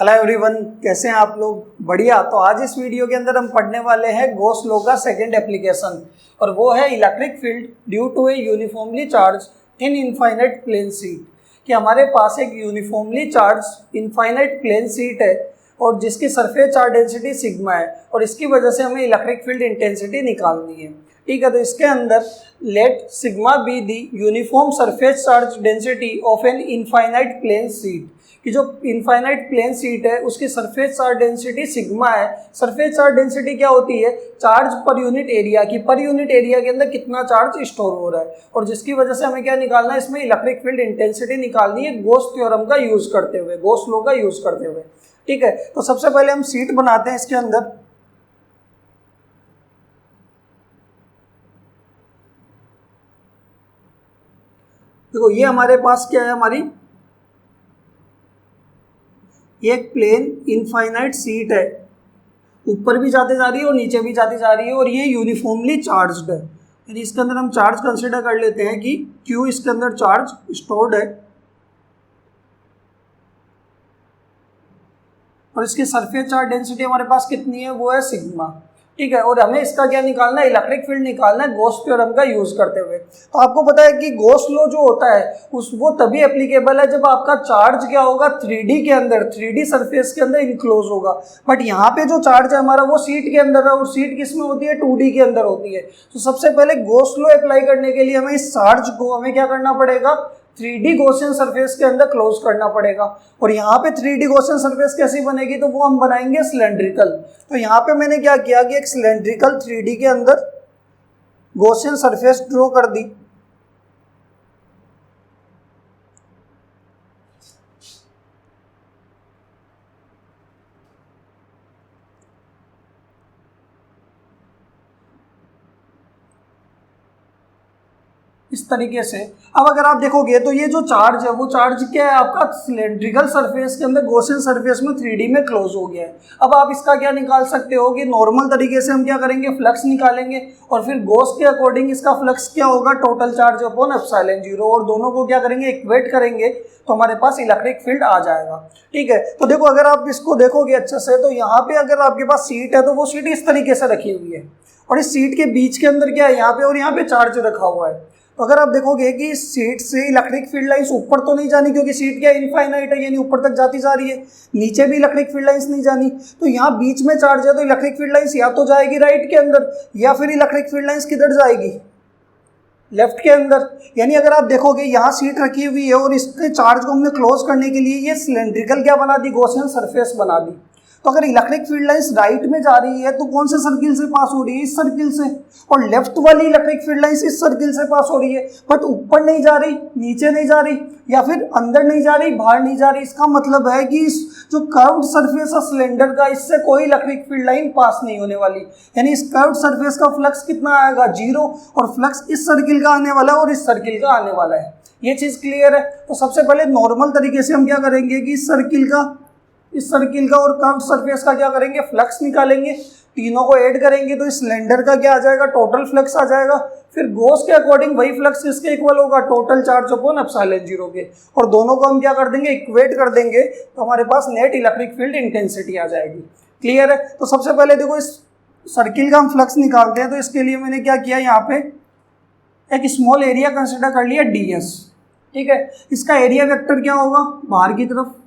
Hello everyone, कैसे हैं आप लोग? बढ़िया। तो आज इस वीडियो के अंदर हम पढ़ने वाले हैं गॉस लॉ का सेकंड एप्लीकेशन, और वो है electric field due to a uniformly charge in infinite plane sheet. कि हमारे पास एक uniformly charge infinite plane sheet है और जिसकी सरफेस चार्ज डेंसिटी सिग्मा है, और इसकी वजह से हमें इलेक्ट्रिक फील्ड इंटेंसिटी निकालनी है। ठीक है, तो इसके अंदर let sigma be the uniform surface charge density of an infinite plane sheet. कि जो इनफाइनाइट प्लेन शीट है उसकी सरफेस चार्ज डेंसिटी सिग्मा है। सरफेस चार्ज डेंसिटी क्या होती है? चार्ज पर यूनिट एरिया की, पर यूनिट एरिया के अंदर कितना चार्ज स्टोर हो रहा है, और जिसकी वजह से हमें क्या निकालना है, इसमें इलेक्ट्रिक फील्ड इंटेंसिटी निकालनी है गॉस थ्योरम का यूज करते हुए, गॉस लॉ का यूज करते हुए। ठीक है, तो सबसे पहले हम शीट बनाते हैं। इसके अंदर देखो, ये हमारे पास क्या है, हमारी एक प्लेन इनफाइनाइट शीट है, ऊपर भी जाती जा रही है और नीचे भी जाती जा रही है, और ये यूनिफॉर्मली चार्ज्ड है। यानी इसके अंदर हम चार्ज कंसीडर कर लेते हैं कि Q इसके अंदर चार्ज स्टोर्ड है, और इसकी सरफेस चार्ज डेंसिटी हमारे पास कितनी है, वो है सिग्मा। ठीक है, और हमें इसका क्या निकालना है, इलेक्ट्रिक फील्ड निकालना है गॉस थ्योरम का यूज करते हुए। तो आपको पता है कि गॉस लॉ जो होता है वो तभी एप्लीकेबल है जब आपका चार्ज क्या होगा, 3D के अंदर, 3D सरफेस के अंदर इनक्लोज होगा। बट यहाँ पे जो चार्ज है हमारा वो शीट के अंदर है, और शीट किस में होती है, 2D के अंदर होती है। तो सबसे पहले गॉस लॉ अप्लाई करने के लिए हमें इस चार्ज को हमें क्या करना पड़ेगा, 3D गॉसियन सरफेस के अंदर क्लोज करना पड़ेगा। और यहाँ पे 3D गॉसियन सरफेस कैसी बनेगी, तो वो हम बनाएंगे सिलेंड्रिकल। तो यहाँ पे मैंने क्या किया कि एक सिलेंड्रिकल 3D के अंदर गॉसियन सरफेस ड्रॉ कर दी। इस तरीके से। अब अगर आप देखोगे तो ये जो चार्ज है वो चार्ज क्या है आपका, सिलेंड्रिकल सरफेस के अंदर गॉसियन सरफेस में 3D में क्लोज हो गया है। अब आप इसका क्या निकाल सकते हो कि नॉर्मल तरीके से हम क्या करेंगे, फ्लक्स निकालेंगे, और फिर गॉस के अकॉर्डिंग इसका फ्लक्स क्या होगा, टोटल चार्ज अपॉन एप्सिलॉन 0, और दोनों को क्या करेंगे, इक्वेट करेंगे, तो हमारे पास इलेक्ट्रिक फील्ड आ जाएगा। ठीक है, तो देखो अगर आप इसको देखोगे अच्छे से, तो यहाँ पे अगर आपके पास सीट है तो वो सीट इस तरीके से रखी हुई है, और इस सीट के बीच के अंदर क्या है, यहाँ पे और यहाँ पे चार्ज रखा हुआ है। तो अगर आप देखोगे कि सीट से इलेक्ट्रिक फील्ड लाइंस ऊपर तो नहीं जानी, क्योंकि सीट क्या इनफाइनाइट है, यानी ऊपर तक जाती जा रही है, नीचे भी इलेक्ट्रिक फील्ड लाइंस नहीं जानी। तो यहाँ बीच में चार्ज है, तो इलेक्ट्रिक फील्ड लाइंस या तो जाएगी राइट के अंदर, या फिर इलेक्ट्रिक फील्ड लाइंस किधर जाएगी, लेफ्ट के अंदर। यानी अगर आप देखोगे यहाँ सीट रखी हुई है, और इसके चार्ज को हमने क्लोज करने के लिए ये सिलेंड्रिकल क्या बना दी, गॉसियन सरफेस बना दी। तो अगर इलेक्ट्रिक फील्ड लाइंस राइट में जा रही है तो कौन से सर्किल से पास हो रही है, इस सर्किल से, और लेफ्ट वाली इलेक्ट्रिक फील्ड लाइंस इस सर्किल से पास हो रही है। बट ऊपर नहीं जा रही, नीचे नहीं जा रही, या फिर अंदर नहीं जा रही, बाहर नहीं जा रही। इसका मतलब है कि इस जो कर्व्ड सरफेस है सिलेंडर का, इससे कोई इलेक्ट्रिक फील्ड लाइन पास नहीं होने वाली। यानी इस कर्व्ड सरफेस का फ्लक्स कितना आएगा, 0, और फ्लक्स इस सर्किल का आने वाला है और इस सर्किल का आने वाला है। ये चीज क्लियर है? तो सबसे पहले नॉर्मल तरीके से हम क्या करेंगे कि इस सर्किल का और कर्व्ड सरफेस का क्या करेंगे, फ्लक्स निकालेंगे, तीनों को ऐड करेंगे तो इस सिलेंडर का क्या आ जाएगा, टोटल फ्लक्स आ जाएगा। फिर गॉस के अकॉर्डिंग वही फ्लक्स किसके इक्वल होगा, टोटल चार्ज अपॉन एप्सिलॉन 0 के, और दोनों को हम क्या कर देंगे, इक्वेट कर देंगे, तो हमारे पास नेट इलेक्ट्रिक फील्ड इंटेंसिटी आ जाएगी। क्लियर है? तो सबसे पहले देखो इस सर्किल का हम फ्लक्स निकालते हैं। तो इसके लिए मैंने क्या किया, यहाँ पे एक स्मॉल एरिया कंसिडर कर लिया, ds। ठीक है, इसका एरिया वेक्टर क्या होगा, बाहर की तरफ।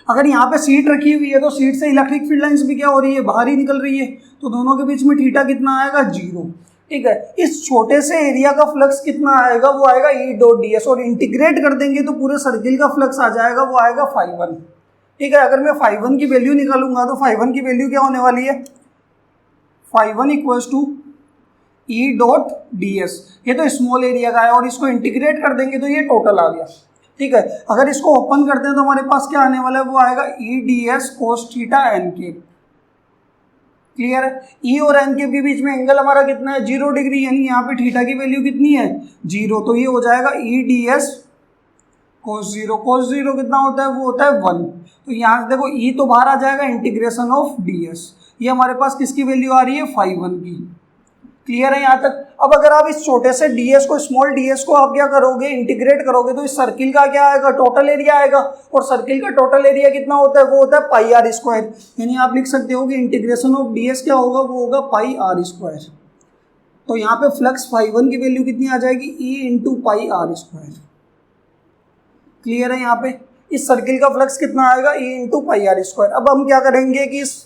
अगर यहाँ पे सीट रखी हुई है तो सीट से इलेक्ट्रिक फील्ड लाइंस भी क्या हो रही है, बाहर ही निकल रही है, तो दोनों के बीच में थीटा कितना आएगा, 0। ठीक है, इस छोटे से एरिया का फ्लक्स कितना आएगा, वो आएगा E.ds, और इंटीग्रेट कर देंगे तो पूरे सर्किल का फ्लक्स आ जाएगा, वो आएगा φ1। ठीक है, अगर मैं φ1 की वैल्यू निकालूंगा तो φ1 की वैल्यू क्या होने वाली है, φ1 इक्वल्स टू E.ds। ये तो स्मॉल एरिया का है, और इसको इंटीग्रेट कर देंगे तो ये टोटल आ गया। ठीक है, अगर इसको ओपन करते हैं तो हमारे पास क्या आने वाला है, वो आएगा E.ds cos थीटा n के। क्लियर है? E और n के बीच में एंगल हमारा कितना है, 0 डिग्री, यानी यहाँ पे थीटा की वैल्यू कितनी है, 0। तो ये हो जाएगा E.ds cos 0। cos 0 कितना होता है, वो होता है 1। तो यहाँ से देखो E तो बाहर आ जाएगा, इंटीग्रेशन ऑफ ds, ये हमारे पास किसकी वैल्यू आ रही है, φ1 की। क्लियर है यहाँ तक? अब अगर आप इस छोटे से ds को, स्मॉल ds को आप क्या करोगे, इंटीग्रेट करोगे तो इस सर्किल का क्या आएगा, टोटल एरिया आएगा। और सर्किल का टोटल एरिया कितना होता है, वो होता है पाई आर स्क्वायर। यानी आप लिख सकते हो कि इंटीग्रेशन ऑफ ds क्या होगा, वो होगा पाई आर स्क्वायर। तो यहाँ पे फ्लक्स φ1 की वैल्यू कितनी आ जाएगी, E into pi r square. Clear है। यहाँ पे इस सर्किल का फ्लक्स कितना आएगा, E into pi r square. अब हम क्या करेंगे कि इस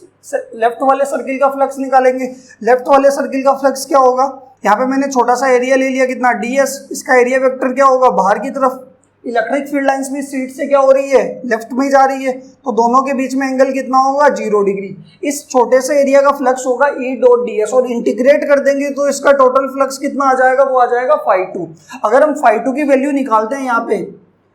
लेफ्ट वाले सर्किल का फ्लक्स निकालेंगे। लेफ्ट वाले सर्किल का फ्लक्स क्या होगा, यहाँ पे मैंने छोटा सा एरिया ले लिया, कितना ds। इसका एरिया वेक्टर क्या होगा, बाहर की तरफ। इलेक्ट्रिक फील्ड लाइंस भी सीट से क्या हो रही है, लेफ्ट में जा रही है, तो दोनों के बीच में एंगल कितना होगा, 0 डिग्री। इस छोटे से एरिया का फ्लक्स होगा E डॉट ds, और इंटीग्रेट कर देंगे तो इसका टोटल फ्लक्स कितना आ जाएगा, वो आ जाएगा φ2। अगर हम φ2 की वैल्यू निकालते हैं, यहाँ पे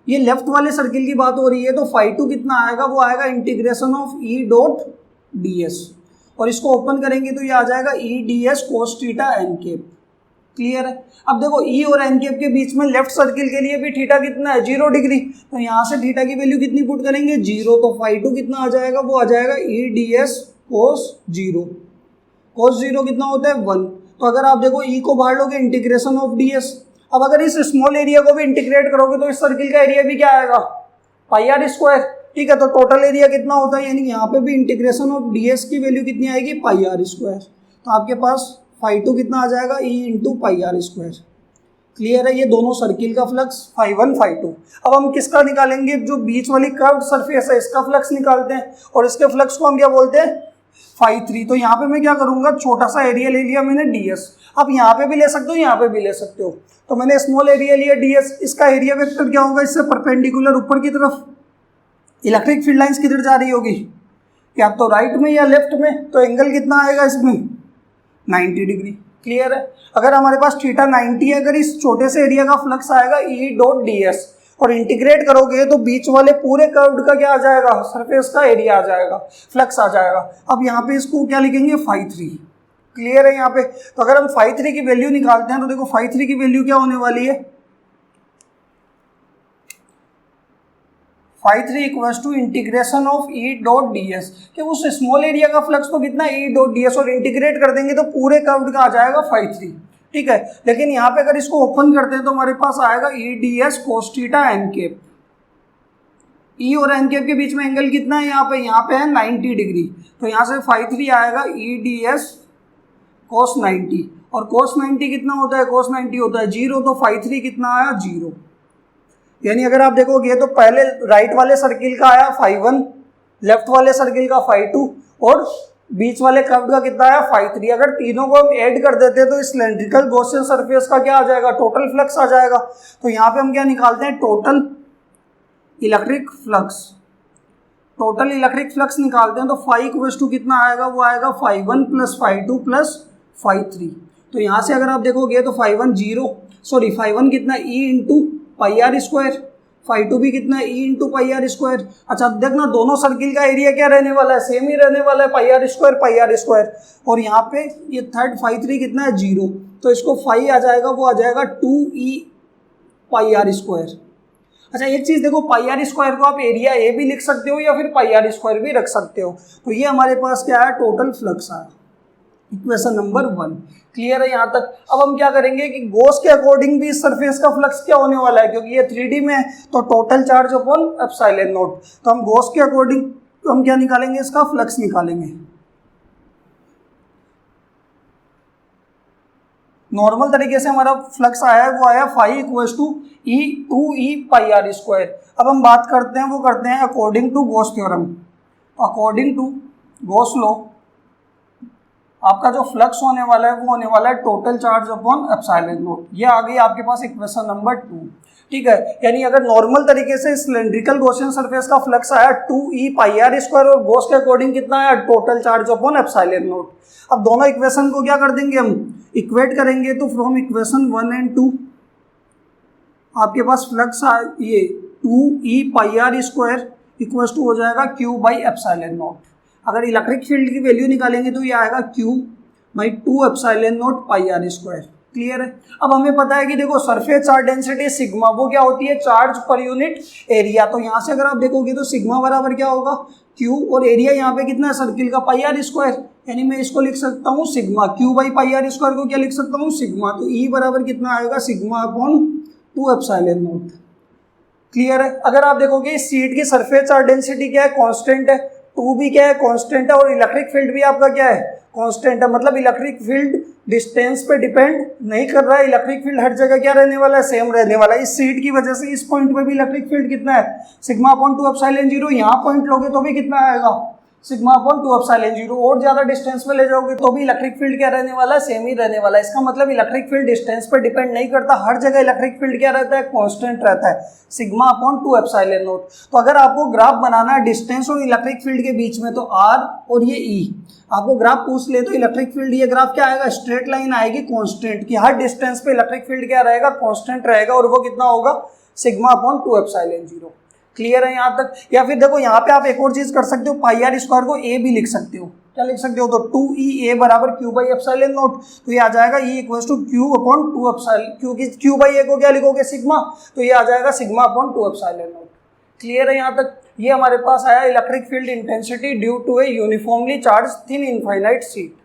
ये लेफ्ट वाले सर्किल की बात हो रही है, तो φ2 कितना आएगा, वो आएगा integration of E dot ds, और इसको ओपन करेंगे तो ये आ जाएगा E ds cos theta n cap. Clear है। अब देखो E और n कैप के बीच में लेफ्ट सर्किल के लिए भी थीटा कितना है, 0 डिग्री। तो यहाँ से थीटा की वैल्यू कितनी पुट करेंगे, 0। तो φ2 कितना आ जाएगा, वो आ जाएगा E ds cos 0। cos 0 कितना होता है, 1। तो अगर आप देखो E को बाहर लोगे, इंटीग्रेशन ऑफ ds। अब अगर इस स्मॉल एरिया को भी इंटीग्रेट करोगे तो इस सर्किल का एरिया भी क्या आएगा, पाई आर स्क्वायर। ठीक है। तो टोटल एरिया कितना होता है, यानी यहाँ पे भी इंटीग्रेशन ऑफ ds की वैल्यू कितनी आएगी, पाई आर स्क्वायर। तो आपके पास φ2 कितना आ जाएगा, E into pi r square. Clear है। ये दोनों सर्किल का फ्लक्स φ1 φ2। अब हम किसका निकालेंगे, जो बीच वाली कर्व्ड सरफेस है इसका फ्लक्स निकालते हैं, और इसके फ्लक्स को हम क्या बोलते हैं, φ3। तो यहाँ पे मैं क्या करूंगा, छोटा सा एरिया ले लिया मैंने ds। आप यहाँ पे भी ले सकते हो, यहाँ पे भी ले सकते हो। तो मैंने स्मॉल एरिया लिया ds, इसका एरिया वेक्टर क्या होगा, इससे परपेंडिकुलर ऊपर की तरफ। इलेक्ट्रिक फील्ड लाइंस किधर जा रही होगी, क्या तो राइट में या लेफ्ट में, तो एंगल कितना आएगा इसमें, 90 डिग्री। क्लियर है। अगर हमारे पास थीटा 90 है, अगर इस छोटे से एरिया का फ्लक्स आएगा E डॉट ds, और इंटीग्रेट करोगे तो बीच वाले पूरे कर्व का क्या आ जाएगा, सरफेस का एरिया आ जाएगा, फ्लक्स आ जाएगा। अब यहाँ पे इसको क्या लिखेंगे, φ3। क्लियर है। यहाँ पे तो अगर हम φ3 की वैल्यू निकालते हैं तो देखो φ3 की वैल्यू क्या होने वाली है, φ3 equals to integration of E dot ds। कि उस स्मॉल एरिया का फ्लक्स तो कितना, E डॉट ds, और इंटीग्रेट कर देंगे तो पूरे कर्व का आ जाएगा φ3। ठीक है। लेकिन यहाँ पे अगर इसको ओपन करते हैं तो हमारे पास आएगा E ds cos theta n cap. E और n कैप के बीच में एंगल कितना है, यहाँ पे है 90 डिग्री। तो यहाँ से φ3 आएगा E ds cos 90, और cos 90 कितना होता है, cos 90 होता है 0। तो φ3 कितना आया, 0। यानी अगर आप देखोगे तो पहले राइट वाले सर्किल का आया φ1, लेफ्ट वाले सर्किल का φ2, और बीच वाले कर्व का कितना आया, φ3। अगर तीनों को हम ऐड कर देते हैं तो इस सिलेंड्रिकल गॉसियन सरफेस का क्या आ जाएगा, टोटल फ्लक्स आ जाएगा। तो यहाँ पे हम क्या निकालते हैं, total electric flux. Total electric flux निकालते हैं तो φ इक्वल्स टू कितना आएगा, वो आएगा φ1 प्लस φ2 प्लस φ3। तो यहाँ से अगर आप देखोगे तो φ1 0, सॉरी φ1 कितना, E into pi r square, φ2 भी कितना है, E into pi r square. अच्छा देखना, दोनों सर्किल का एरिया क्या रहने वाला है, सेम ही रहने वाला है, पाई आर स्क्वायर। और यहाँ पे ये थर्ड φ3 कितना है, 0। तो इसको φ आ जाएगा, वो आ जाएगा 2E पाई आर स्क्वायर। अच्छा एक चीज़ देखो, पाई आर स्क्वायर को आप एरिया ए भी लिख सकते हो या फिर पाई आर स्क्वायर भी रख सकते हो। तो ये हमारे पास क्या है, टोटल फ्लक्स आया, इक्वेशन नंबर 1। क्लियर है यहाँ तक। अब हम क्या करेंगे कि गॉस के अकॉर्डिंग भी इस सरफेस का फ्लक्स क्या होने वाला है, क्योंकि ये 3D में है, तो total charge upon epsilon not. तो हम गॉस के अकॉर्डिंग हम क्या निकालेंगे, इसका फ्लक्स निकालेंगे। नॉर्मल तरीके से हमारा फ्लक्स आया है, वो आया φ equals to E 2E pi r square. अब हम बात करते हैं, वो करते हैं according to Gauss theorem. According to Gauss law आपका जो फ्लक्स होने वाला है वो होने वाला है total charge upon epsilon not. ये आ गई आपके पास इक्वेशन नंबर 2। ठीक है। यानी अगर नॉर्मल तरीके से सिलेंड्रिकल गॉसियन सरफेस का फ्लक्स आया 2E पाई आर स्क्वायर, और गॉस के अकॉर्डिंग कितना आया, total charge upon epsilon not. अब दोनों इक्वेशन को क्या कर देंगे, हम इक्वेट करेंगे। तो फ्रॉम इक्वेशन 1 एंड 2 आपके पास फ्लक्स ये 2E pi r square equals to हो जाएगा Q बाई एप्सिलॉन नॉट। अगर इलेक्ट्रिक फील्ड की वैल्यू निकालेंगे तो ये आएगा Q by 2 epsilon naught pi r square. Clear है। अब हमें पता है कि देखो सरफेस चार्ज डेंसिटी सिग्मा, वो क्या होती है, चार्ज पर यूनिट एरिया। तो यहाँ से अगर आप देखोगे तो सिग्मा बराबर क्या होगा, क्यू, और एरिया यहाँ पे कितना है सर्किल का, पाई आर स्क्वायर, यानी मैं इसको लिख सकता हूँ sigma, Q by pi r square को क्या लिख सकता हूँ, सिग्मा। तो ई बराबर कितना आएगा, sigma upon 2 epsilon naught. Clear है। अगर आप देखोगे इस शीट की सरफेस चार्ज डेंसिटी क्या है, कांस्टेंट है, 2 भी क्या है, कांस्टेंट है, और इलेक्ट्रिक फील्ड भी आपका क्या है, कांस्टेंट है। मतलब इलेक्ट्रिक फील्ड डिस्टेंस पे डिपेंड नहीं कर रहा है, इलेक्ट्रिक फील्ड हर जगह क्या रहने वाला है, सेम रहने वाला है। इस शीट की वजह से इस पॉइंट पे भी इलेक्ट्रिक फील्ड कितना है, सिग्मा अपॉन 2 एप्सिलॉन 0। यहाँ पॉइंट लोगे तो भी कितना आएगा, सिग्मा अपॉन 2 एप्सिलॉन 0। और ज्यादा डिस्टेंस पे ले जाओगे तो भी इलेक्ट्रिक फील्ड क्या रहने वाला है, सेम ही रहने वाला है। इसका मतलब इलेक्ट्रिक फील्ड डिस्टेंस पे डिपेंड नहीं करता, हर जगह इलेक्ट्रिक फील्ड क्या रहता है, कांस्टेंट रहता है, सिग्मा अपॉन 2 एप्सिलॉन नॉट। तो अगर आपको ग्राफ बनाना है डिस्टेंस और इलेक्ट्रिक फील्ड के बीच में, तो आर और ये ई आपको ग्राफ पूछ ले तो इलेक्ट्रिक फील्ड, ये ग्राफ क्या आएगा, स्ट्रेट लाइन आएगी कांस्टेंट की, हर डिस्टेंस पे इलेक्ट्रिक फील्ड क्या रहेगा, कांस्टेंट रहेगा, और वो कितना होगा, सिग्मा अपॉन 2 एप्सिलॉन 0। क्लियर है यहाँ तक। या फिर देखो यहाँ पे आप एक और चीज कर सकते हो, पाई आर स्क्वायर को ए भी लिख सकते हो, क्या लिख सकते हो, तो 2e a बराबर क्यू बाई एप्सिलॉन नॉट। तो ये आ जाएगा e equals to Q upon 2 epsilon, क्योंकि क्यू बाई ए को क्या लिखोगे, सिग्मा, तो ये आ जाएगा sigma upon 2 epsilon naught. Clear है यहाँ तक। ये हमारे पास आया electric field intensity due to a uniformly charge thin infinite sheet.